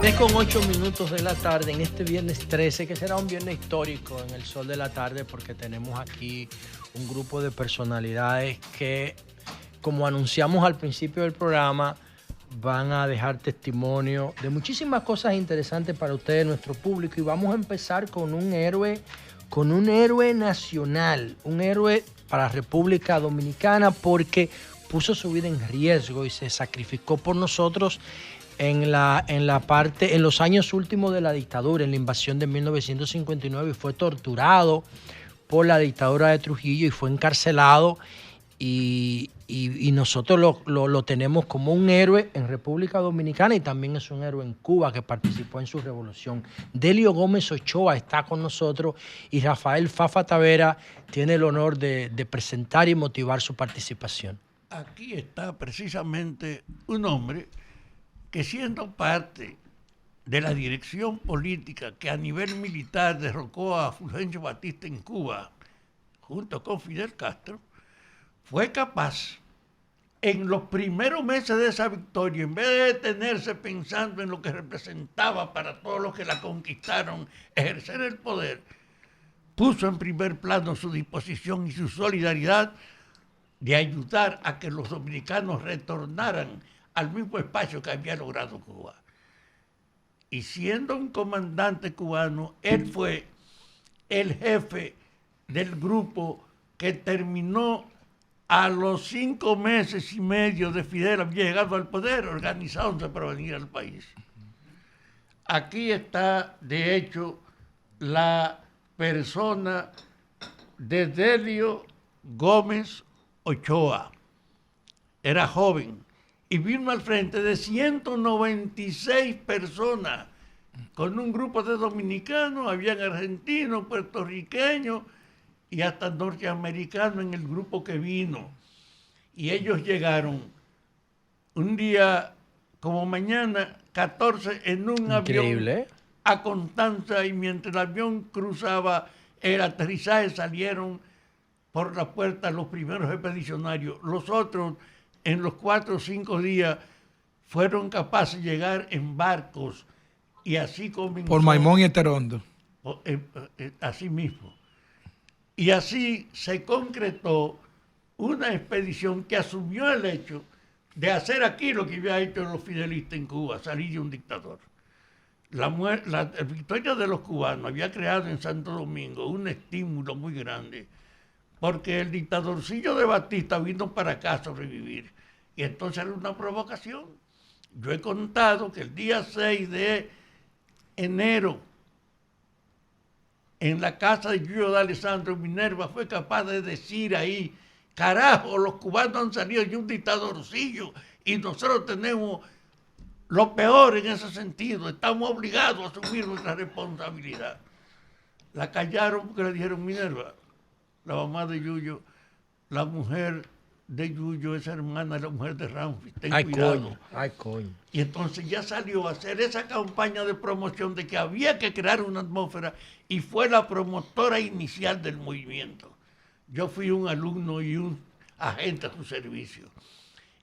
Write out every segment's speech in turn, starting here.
3:08 de la tarde en este viernes 13, que será un viernes histórico en el sol de la tarde, porque tenemos aquí un grupo de personalidades que, como anunciamos al principio del programa, van a dejar testimonio de muchísimas cosas interesantes para ustedes, nuestro público. Y vamos a empezar con un héroe nacional, un héroe para la República Dominicana, porque puso su vida en riesgo y se sacrificó por nosotros en los años últimos de la dictadura, en la invasión de 1959, y fue torturado por la dictadura de Trujillo y fue encarcelado, y nosotros lo tenemos como un héroe en República Dominicana, y también es un héroe en Cuba, que participó en su revolución. Delio Gómez Ochoa está con nosotros, y Rafael Fafa Tavera tiene el honor de presentar y motivar su participación. Aquí está precisamente un hombre que, siendo parte de la dirección política que a nivel militar derrocó a Fulgencio Batista en Cuba, junto con Fidel Castro, fue capaz, en los primeros meses de esa victoria, en vez de detenerse pensando en lo que representaba para todos los que la conquistaron ejercer el poder, puso en primer plano su disposición y su solidaridad de ayudar a que los dominicanos retornaran al mismo espacio que había logrado Cuba. Y siendo un comandante cubano, él fue el jefe del grupo que terminó a los 5 meses y medio de Fidel había llegado al poder, organizándose para venir al país. Aquí está, de hecho, la persona de Delio Gómez Ochoa. Era joven y vino al frente de 196 personas, con un grupo de dominicanos, habían argentinos, puertorriqueños y hasta norteamericanos en el grupo que vino. Y ellos llegaron un día como mañana, 14, en un Increíble, avión a Constanza, y mientras el avión cruzaba el aterrizaje salieron por la puerta los primeros expedicionarios. Los otros, en los 4 o 5 días, fueron capaces de llegar en barcos, y así comenzó. Por Maimón y Eterondo. Así mismo. Y así se concretó una expedición que asumió el hecho de hacer aquí lo que había hecho los fidelistas en Cuba, salir de un dictador. La victoria de los cubanos había creado en Santo Domingo un estímulo muy grande, porque el dictadorcillo de Batista vino para acá a sobrevivir, y entonces era una provocación. Yo he contado que el día 6 de enero, en la casa de Yuyo de Alessandro, Minerva fue capaz de decir ahí: carajo, los cubanos han salido de un dictadorcillo y nosotros tenemos lo peor en ese sentido, estamos obligados a asumir nuestra responsabilidad. La callaron porque le dijeron: Minerva, la mamá de Yuyo, la mujer de Yuyo es hermana de la mujer de Ramfi, ten cuidado. Ay, coño. Y entonces ya salió a hacer esa campaña de promoción de que había que crear una atmósfera, y fue la promotora inicial del movimiento. Yo fui un alumno y un agente a su servicio.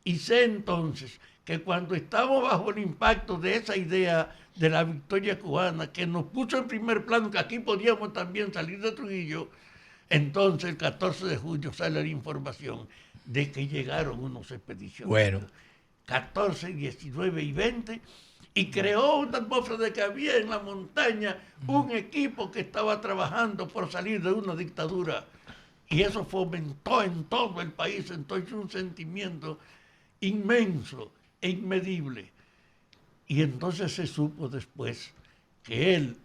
Y sé entonces que cuando estábamos bajo el impacto de esa idea de la victoria cubana, que nos puso en primer plano que aquí podíamos también salir de Trujillo, entonces el 14 de junio sale la información de que llegaron unos expedicionarios. Bueno. 14, 19 y 20, y creó una atmósfera de que había en la montaña un equipo que estaba trabajando por salir de una dictadura, y eso fomentó en todo el país entonces un sentimiento inmenso e inmedible. Y entonces se supo después que él,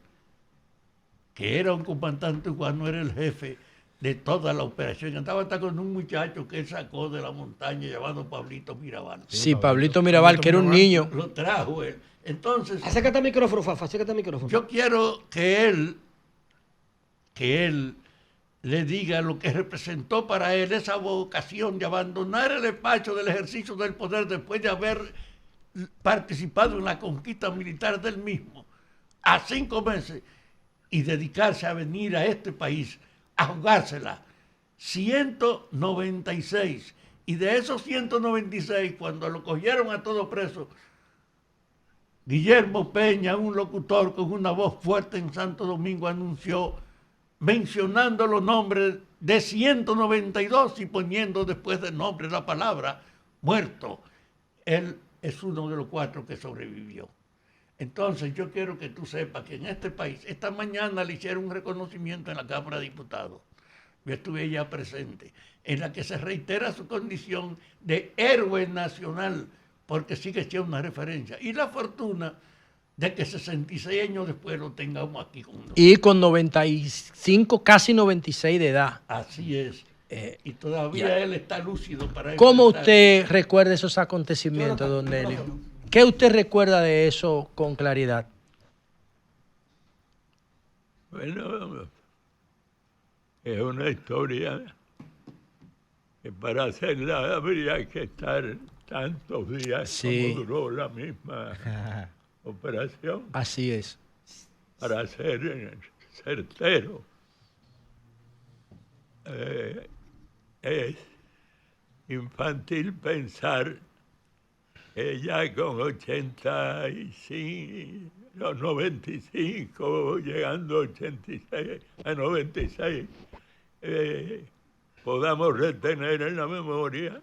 que era un comandante cubano, era el jefe de toda la operación. Andaba hasta con un muchacho que él sacó de la montaña llamado Pablito Mirabal. Sí, Pablito Mirabal, que era un niño. Lo trajo él. Entonces, Acércate al micrófono, Fafa, acércate al micrófono. yo quiero que él le diga lo que representó para él esa vocación de abandonar el espacio del ejercicio del poder después de haber participado en la conquista militar del mismo a 5 meses, y dedicarse a venir a este país a jugársela. 196. Y de esos 196, cuando lo cogieron a todo preso, Guillermo Peña, un locutor con una voz fuerte en Santo Domingo, anunció, mencionando los nombres de 192 y poniendo después del nombre la palabra muerto. Él es uno de los 4 que sobrevivió. Entonces yo quiero que tú sepas que en este país, esta mañana le hicieron un reconocimiento en la Cámara de Diputados, yo estuve ya presente, en la que se reitera su condición de héroe nacional, porque sigue siendo una referencia. Y la fortuna de que 66 años después lo tengamos aquí con nosotros. Y con 95, casi 96 de edad. Así es. Y todavía él está lúcido para ¿Cómo enfrentar. usted recuerda esos acontecimientos, don Nelio? ¿Qué usted recuerda de eso con claridad? Bueno, es una historia que para hacerla habría que estar tantos días Sí. como duró la misma operación Así es. para ser certero. Es infantil pensar que ya con 85, los 95, llegando a 86, a 96, podamos retener en la memoria,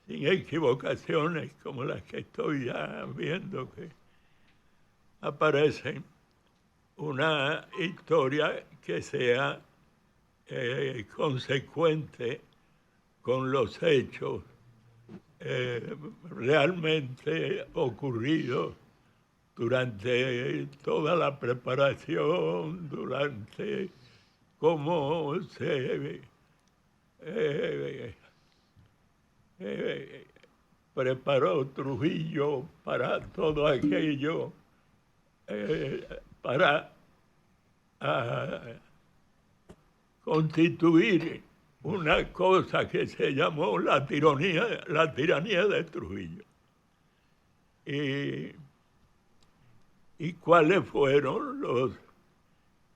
sin equivocaciones como las que estoy ya viendo que aparecen, una historia que sea consecuente con los hechos realmente ocurridos durante toda la preparación, durante cómo se preparó Trujillo para todo aquello, para constituir una cosa que se llamó la tiranía de Trujillo. ¿Y cuáles fueron los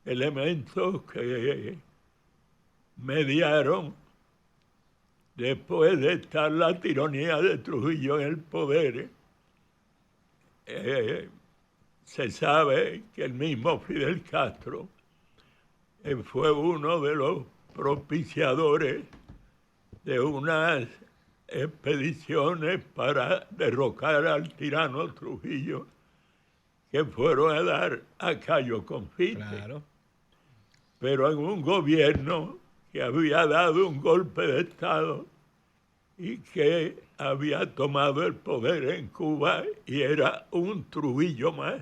elementos que mediaron después de estar la tiranía de Trujillo en el poder? Se sabe que el mismo Fidel Castro fue uno de los propiciadores de unas expediciones para derrocar al tirano Trujillo, que fueron a dar a Cayo Confite. Claro. Pero en un gobierno que había dado un golpe de Estado y que había tomado el poder en Cuba y era un Trujillo más.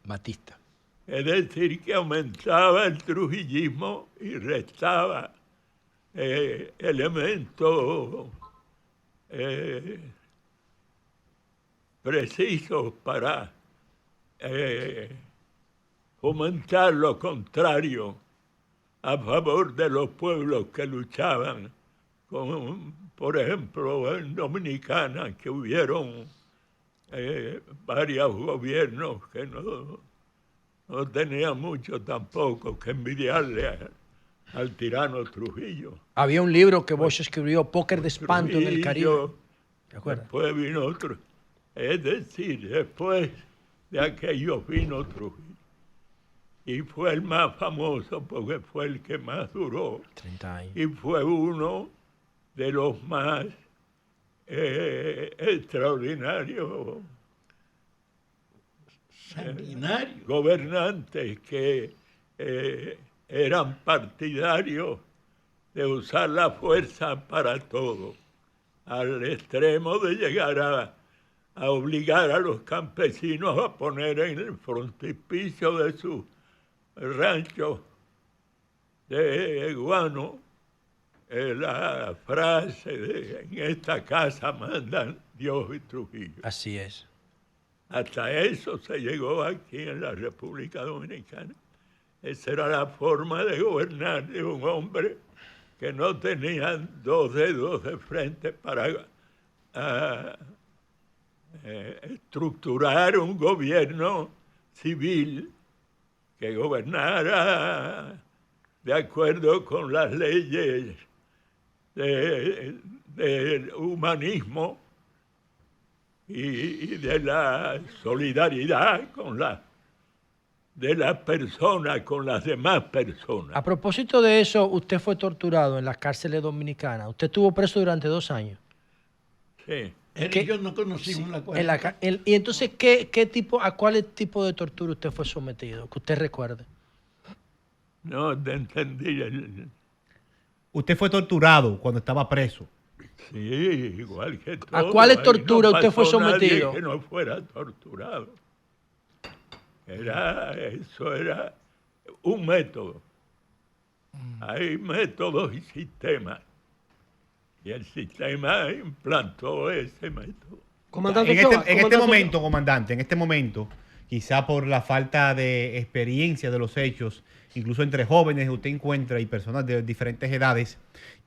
Batista. Es decir, que aumentaba el trujillismo y restaba elementos precisos para fomentar lo contrario a favor de los pueblos que luchaban, como por ejemplo en Dominicana, que hubieron varios gobiernos que no tenía mucho tampoco que envidiarle al tirano Trujillo. Había un libro que Bosch escribió, Póker de Espanto en el Caribe. ¿Te acuerdas? Después vino otro. Es decir, después de aquello vino Trujillo. Y fue el más famoso porque fue el que más duró. 30 años. Y fue uno de los más extraordinarios Sanguinario. gobernantes que eran partidarios de usar la fuerza para todo, al extremo de llegar a obligar a los campesinos a poner en el frontispicio de su rancho de guano la frase de "en esta casa mandan Dios y Trujillo". Así es. Hasta eso se llegó aquí en la República Dominicana. Esa era la forma de gobernar de un hombre que no tenía dos dedos de frente para estructurar un gobierno civil que gobernara de acuerdo con las leyes del humanismo y de la solidaridad de las personas con las demás personas. A propósito de eso, usted fue torturado en las cárceles dominicanas. Usted estuvo preso durante 2 años. Sí. Él ¿Qué? y yo no conocimos la En cuarta. y entonces, ¿a cuál tipo de tortura usted fue sometido? Que usted recuerde. No te entendí. Usted fue torturado cuando estaba preso. Sí, igual que todo. ¿A cuáles Ahí torturas no usted fue pasó nadie sometido? que no fuera torturado. Eso era un método. Hay métodos y sistemas. Y el sistema implantó ese método. Comandante En Ochoa, este comandante momento, comandante, en este momento, quizá por la falta de experiencia de los hechos, incluso entre jóvenes usted encuentra y personas de diferentes edades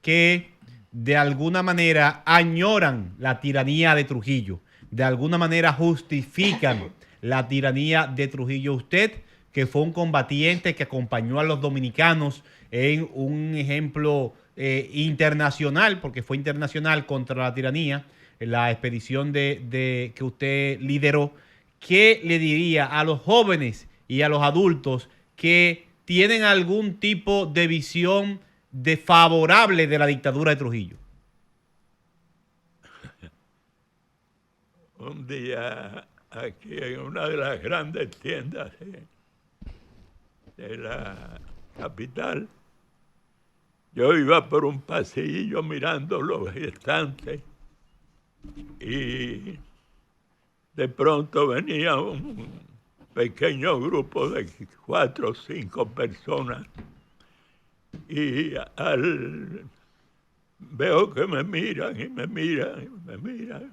que de alguna manera añoran la tiranía de Trujillo, de alguna manera justifican la tiranía de Trujillo. Usted, que fue un combatiente que acompañó a los dominicanos en un ejemplo internacional, porque fue internacional contra la tiranía, en la expedición que usted lideró, ¿qué le diría a los jóvenes y a los adultos que tienen algún tipo de visión desfavorable de la dictadura de Trujillo? Un día aquí en una de las grandes tiendas de la capital, yo iba por un pasillo mirando los estantes y de pronto venía un pequeño grupo de 4 o 5 personas y veo que me miran y me miran y me miran.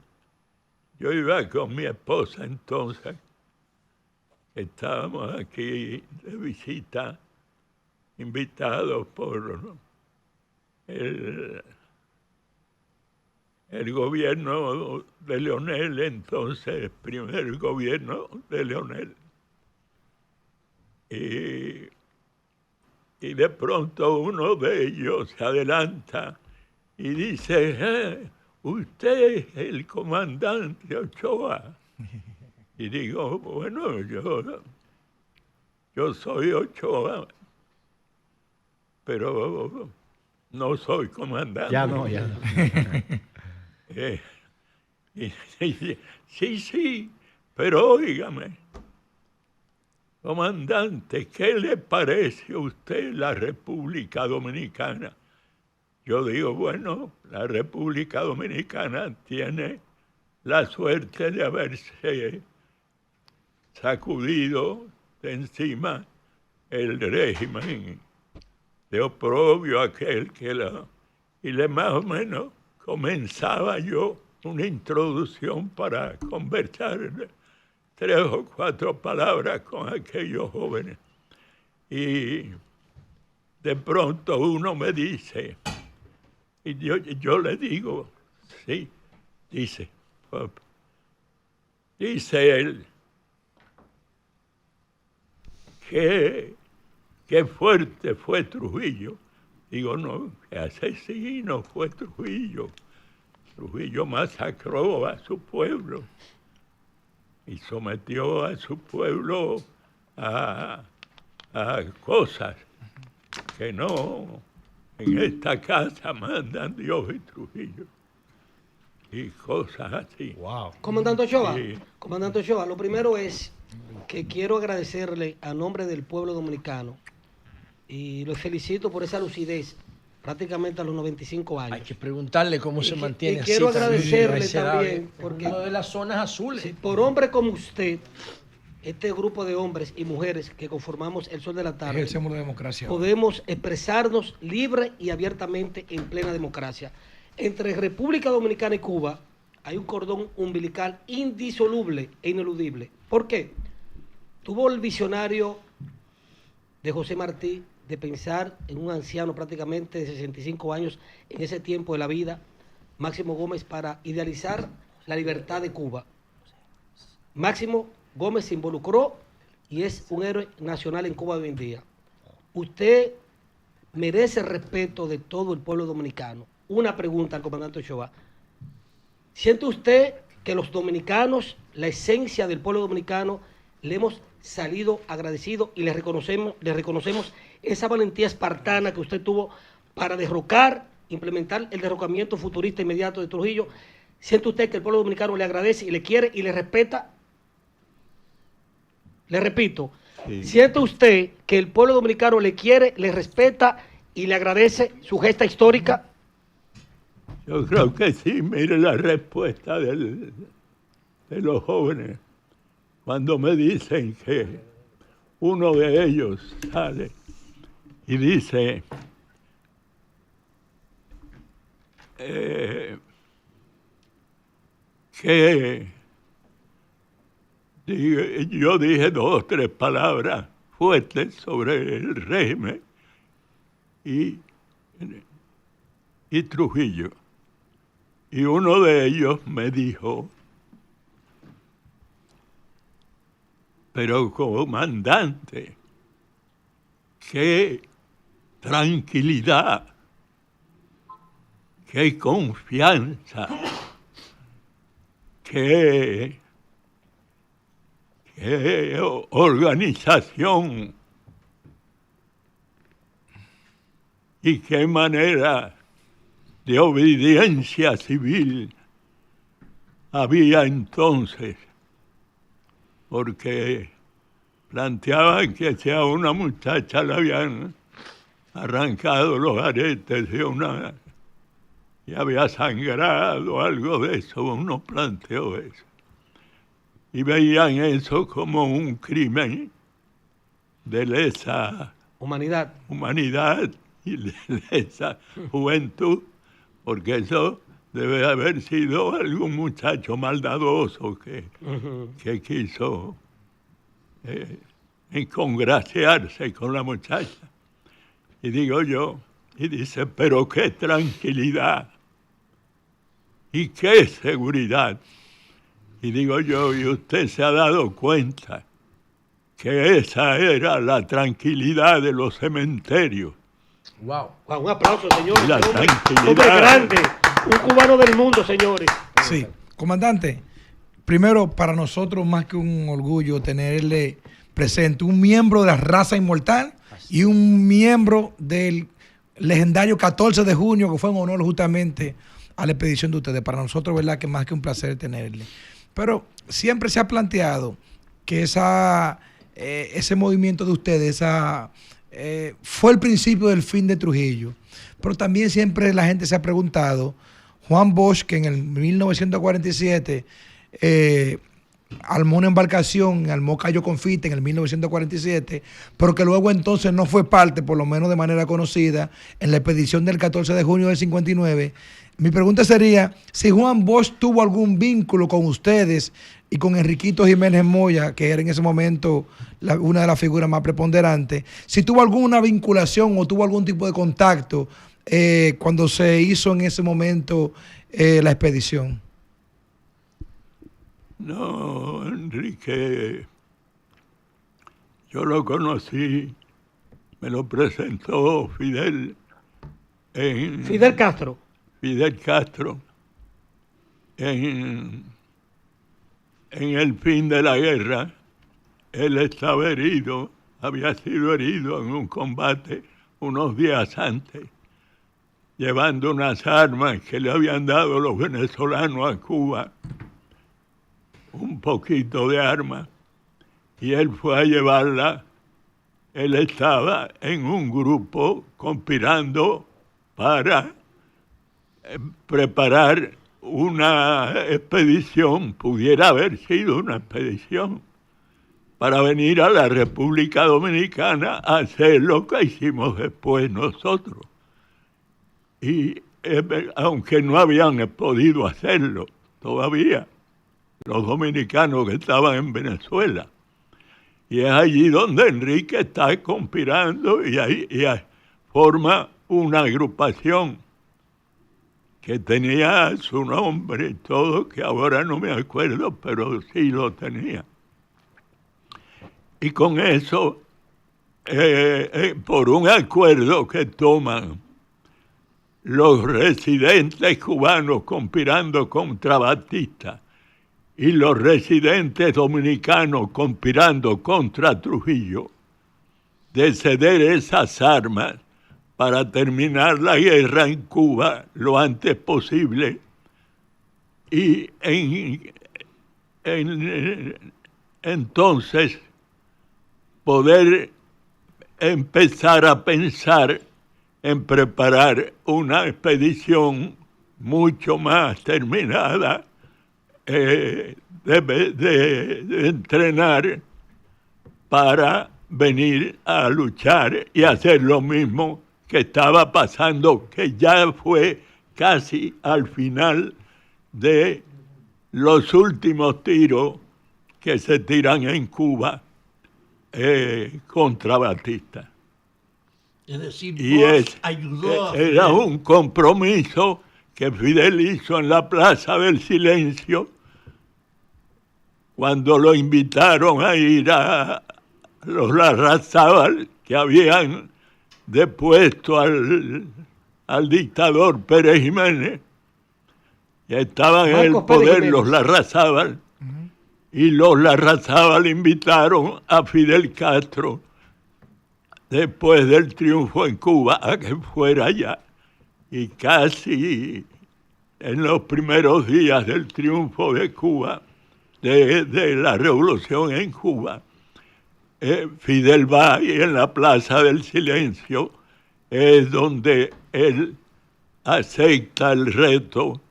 Yo iba con mi esposa entonces, estábamos aquí de visita, invitados por el gobierno de Leonel, entonces, primer gobierno de Leonel. Y de pronto uno de ellos se adelanta y dice, usted es el comandante Ochoa. Y digo, bueno, yo soy Ochoa, pero no soy comandante. Ya no, ya no. Sí, pero óigame, comandante, ¿qué le parece a usted la República Dominicana? Yo digo, bueno, la República Dominicana tiene la suerte de haberse sacudido de encima el régimen de oprobio aquel que más o menos comenzaba yo una introducción para conversar 3 o 4 palabras con aquellos jóvenes. Y de pronto uno me dice, y yo le digo, sí, dice él, qué fuerte fue Trujillo. Digo, no, qué asesino fue Trujillo. Trujillo masacró a su pueblo y sometió a su pueblo a cosas que no en esta casa mandan Dios y Trujillo. Y cosas así. Wow. Comandante Ochoa, Sí. Comandante Ochoa, lo primero es que quiero agradecerle a nombre del pueblo dominicano y lo felicito por esa lucidez prácticamente a los 95 años. Hay que preguntarle cómo se mantiene así. quiero también, agradecerle miserable. también, porque Uno de las zonas azules. sí, por hombre como usted, este grupo de hombres y mujeres que conformamos el Sol de la Tarde, Ejercemos la democracia. podemos expresarnos libre y abiertamente en plena democracia. Entre República Dominicana y Cuba hay un cordón umbilical indisoluble e ineludible. ¿Por qué? Tuvo el visionario de José Martí de pensar en un anciano prácticamente de 65 años en ese tiempo de la vida, Máximo Gómez, para idealizar la libertad de Cuba. Máximo Gómez se involucró y es un héroe nacional en Cuba hoy en día. Usted merece el respeto de todo el pueblo dominicano. Una pregunta al comandante Ochoa. ¿Siente usted que los dominicanos, la esencia del pueblo dominicano, le hemos salido agradecidos y le reconocemos esa valentía espartana que usted tuvo para implementar el derrocamiento futurista inmediato de Trujillo. ¿Siente usted que el pueblo dominicano le agradece y le quiere y le respeta? Le repito, sí. ¿Siente usted que el pueblo dominicano le quiere, le respeta y le agradece su gesta histórica? Yo creo que sí. Mire la respuesta de los jóvenes cuando me dicen que uno de ellos sale y dice que yo dije 2 o 3 palabras fuertes sobre el régimen y Trujillo. Y uno de ellos me dijo: pero comandante, qué tranquilidad, qué confianza, qué organización y qué manera de obediencia civil había entonces, porque planteaban que si a una muchacha le habían arrancado los aretes y había sangrado, algo de eso, uno planteó eso. Y veían eso como un crimen de lesa humanidad y de lesa juventud, porque eso debe haber sido algún muchacho maldadoso que quiso congraciarse con la muchacha. Y digo yo, y dice, pero qué tranquilidad y qué seguridad. Y digo yo, ¿y usted se ha dado cuenta que esa era la tranquilidad de los cementerios? Wow. Un aplauso, señores. La tranquilidad. Hombre grande, un cubano del mundo, señores. Sí, comandante, primero para nosotros más que un orgullo tenerle presente, un miembro de la raza inmortal y un miembro del legendario 14 de junio, que fue en honor justamente a la expedición de ustedes. Para nosotros, verdad que más que un placer tenerle. Pero siempre se ha planteado que ese movimiento de ustedes, fue el principio del fin de Trujillo. Pero también siempre la gente se ha preguntado, Juan Bosch, que en el 1947 armó una embarcación, armó Cayo Confite en el 1947, pero que luego entonces no fue parte, por lo menos de manera conocida, en la expedición del 14 de junio del 59. Mi pregunta sería, si Juan Bosch tuvo algún vínculo con ustedes y con Enriquito Jiménez Moya, que era en ese momento una de las figuras más preponderantes, si tuvo alguna vinculación o tuvo algún tipo de contacto cuando se hizo en ese momento la expedición. No, Enrique, yo lo conocí, me lo presentó Fidel Castro. Fidel Castro en el fin de la guerra. Él estaba herido, había sido herido en un combate unos días antes, llevando unas armas que le habían dado los venezolanos a Cuba, un poquito de armas, y él fue a llevarla. Él estaba en un grupo conspirando para preparar una expedición, pudiera haber sido una expedición, para venir a la República Dominicana a hacer lo que hicimos después nosotros. Y aunque no habían podido hacerlo todavía, los dominicanos que estaban en Venezuela. Y es allí donde Enrique está conspirando y ahí forma una agrupación que tenía su nombre y todo, que ahora no me acuerdo, pero sí lo tenía. Y con eso, por un acuerdo que toman los residentes cubanos conspirando contra Batista y los residentes dominicanos conspirando contra Trujillo, de ceder esas armas para terminar la guerra en Cuba lo antes posible y entonces poder empezar a pensar en preparar una expedición mucho más terminada, de entrenar para venir a luchar y hacer lo mismo que estaba pasando, que ya fue casi al final de los últimos tiros que se tiran en Cuba contra Batista. Es decir, Y Bosch ayudó a era Fidel. un compromiso que Fidel hizo en la Plaza del Silencio cuando lo invitaron a ir a los Larrazábal, que habían depuesto al dictador Pérez Jiménez, y estaban en el Marcos Pérez poder Jiménez. los Larrazábal, y los Larrazábal invitaron a Fidel Castro después del triunfo en Cuba a que fuera allá. Y casi en los primeros días del triunfo de Cuba, de la revolución en Cuba, Fidel va y en la Plaza del Silencio es donde él acepta el reto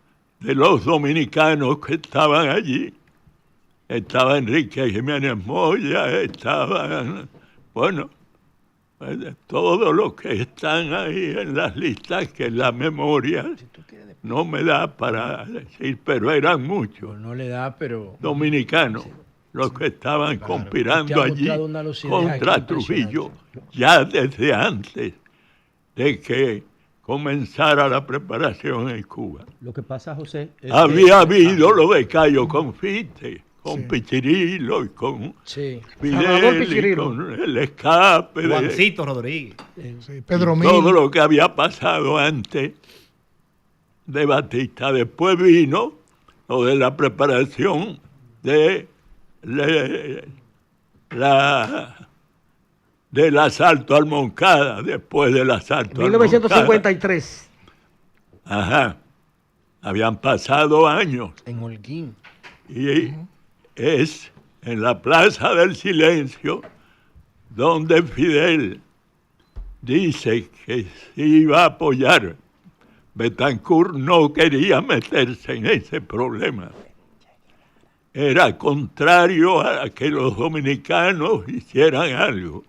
de los dominicanos que estaban allí. Estaba Enrique Jiménez Moya, estaban, bueno, todos los que están ahí en las listas, que la memoria no me da para decir, pero eran muchos No le da, pero... dominicanos los que estaban Usted conspirando ha allí mostrado una lucidez contra aquí Trujillo, impresionante. ya desde antes de que comenzara la preparación en Cuba. Lo que pasa, José, es Había que- habido lo de Cayo Confite, con Pichirilo y con Sí. Salvador Fidel y Pichirilo. con el escape de Juancito Rodríguez. Sí, Pedro Mil. todo lo que había pasado antes de Batista. Después vino lo de la preparación del asalto al Moncada, después del asalto al Moncada. 1953. Ajá. Habían pasado años En Holguín. y es en la Plaza del Silencio donde Fidel dice que se iba a apoyar. Betancourt no quería meterse en ese problema. Era contrario a que los dominicanos hicieran algo.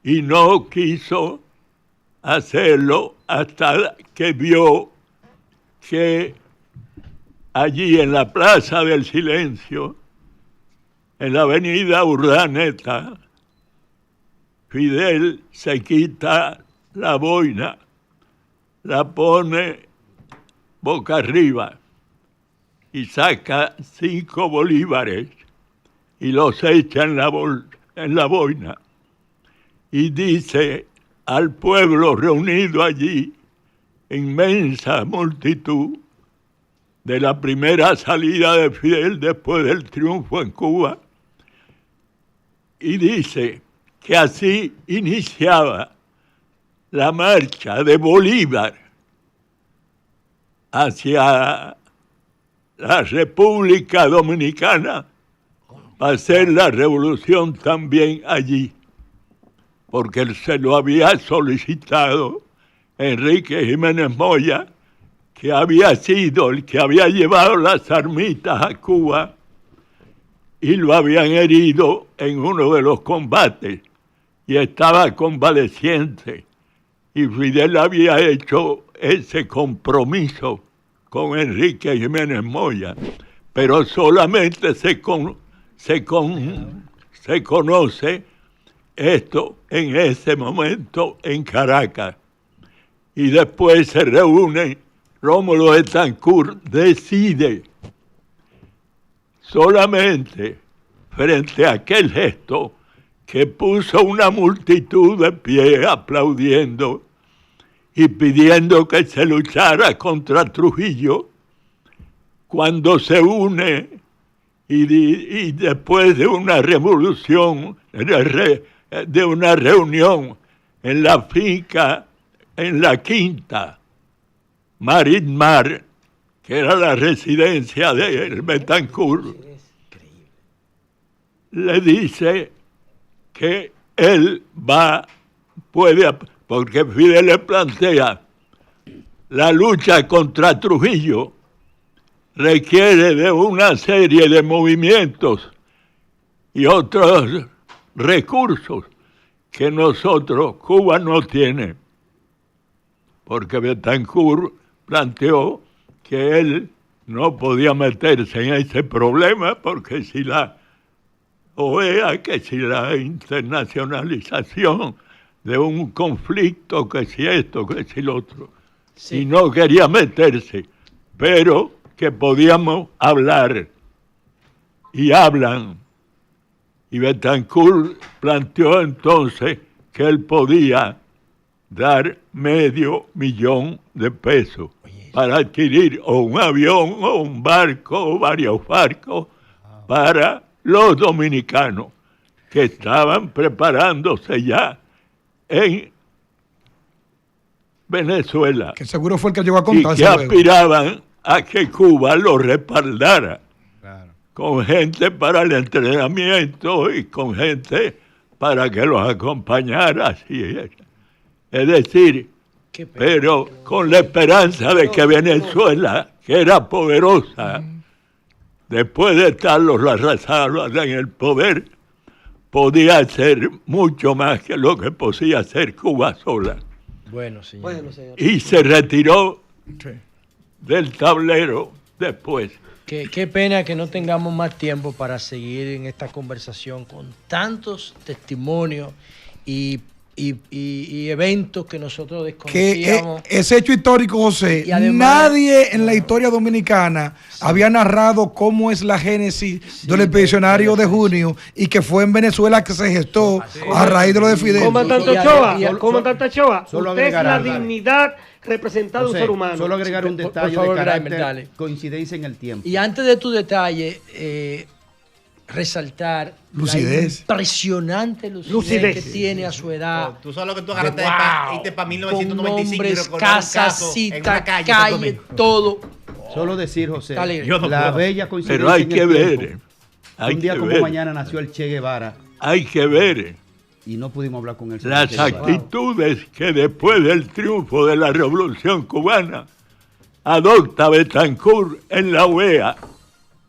Y no quiso hacerlo hasta que vio que allí en la Plaza del Silencio, en la avenida Urdaneta, Fidel se quita la boina, la pone boca arriba y saca 5 bolívares y los echa en la boina. Y dice al pueblo reunido allí, inmensa multitud, de la primera salida de Fidel después del triunfo en Cuba, y dice que así iniciaba la marcha de Bolívar hacia la República Dominicana para hacer la revolución también allí, porque él se lo había solicitado Enrique Jiménez Moya, que había sido el que había llevado las armitas a Cuba y lo habían herido en uno de los combates y estaba convaleciente. Y Fidel había hecho ese compromiso con Enrique Jiménez Moya, pero solamente se conoce esto en ese momento en Caracas. Y después se reúne, Rómulo Betancourt decide solamente frente a aquel gesto que puso una multitud de pie aplaudiendo y pidiendo que se luchara contra Trujillo, cuando se une y después de una revolución, de una reunión en la finca, en la quinta, Marismar, que era la residencia de Betancourt, le dice que él puede, porque Fidel le plantea, la lucha contra Trujillo requiere de una serie de movimientos y otros recursos que nosotros, Cuba, no tiene. Porque Betancourt planteó que él no podía meterse en ese problema porque si la OEA, que si la internacionalización de un conflicto, que si esto, que si lo otro, y no quería meterse, pero que podíamos hablar, y hablan. Y Betancourt planteó entonces que él podía dar $500,000 para adquirir o un avión o un barco o varios barcos para los dominicanos que estaban preparándose ya en Venezuela. Que seguro fue el que llegó a contar. Y que aspiraban a que Cuba lo respaldara. Claro. Con gente para el entrenamiento y con gente para que los acompañara. Así es decir, pero con la esperanza de que Venezuela, que era poderosa, después de estar los arrasados en el poder, podía hacer mucho más que lo que podía hacer Cuba sola. Bueno, señor. Y se retiró del tablero después. Qué pena que no tengamos más tiempo para seguir en esta conversación con tantos testimonios y eventos que nosotros desconocíamos. Que ese hecho histórico, José, además, nadie en la historia dominicana había narrado cómo es la génesis del expedicionario de junio y que fue en Venezuela que se gestó a raíz de lo de Fidel. Comandante Ochoa, usted es la dignidad representada de un ser humano. Solo agregar un detalle por favor, de carácter, dale. coincidencia en el tiempo. Y antes de tu detalle, resaltar lucidez. La impresionante lucidez que tiene a su edad. Tú solo que tú agarraste irte para 1995 con nombres, y casa, cita, calle, todo. Solo decir, José, no la bella coincidencia. Pero hay que ver. Un día como mañana nació el Che Guevara. Hay que ver. Y no pudimos hablar con él. Las actitudes que después del triunfo de la Revolución Cubana adopta Betancourt en la OEA,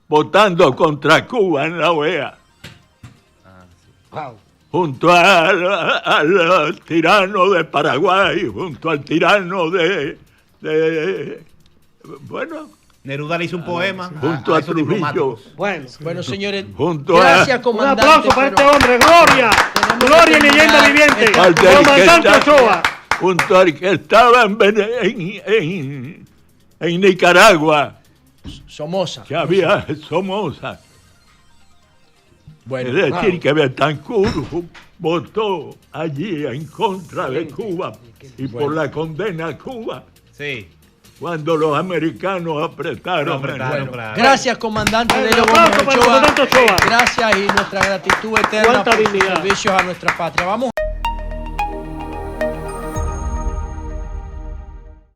votando contra Cuba en la OEA. Junto al tirano de Paraguay, junto al tirano de Neruda le hizo un poema junto a Trujillo. Bueno, señores, gracias, comandante. Un aplauso para este hombre, gloria y leyenda viviente, comandante Ochoa. Junto al que estaba en Nicaragua, Somoza. Que había Somoza. Bueno, es decir, que Betancourt votó allí en contra de Cuba y por la condena a Cuba. Sí. Cuando los americanos apretaron. Gracias, comandante Delio Gómez Ochoa. Gracias y nuestra gratitud eterna por sus servicios a nuestra patria. Vamos.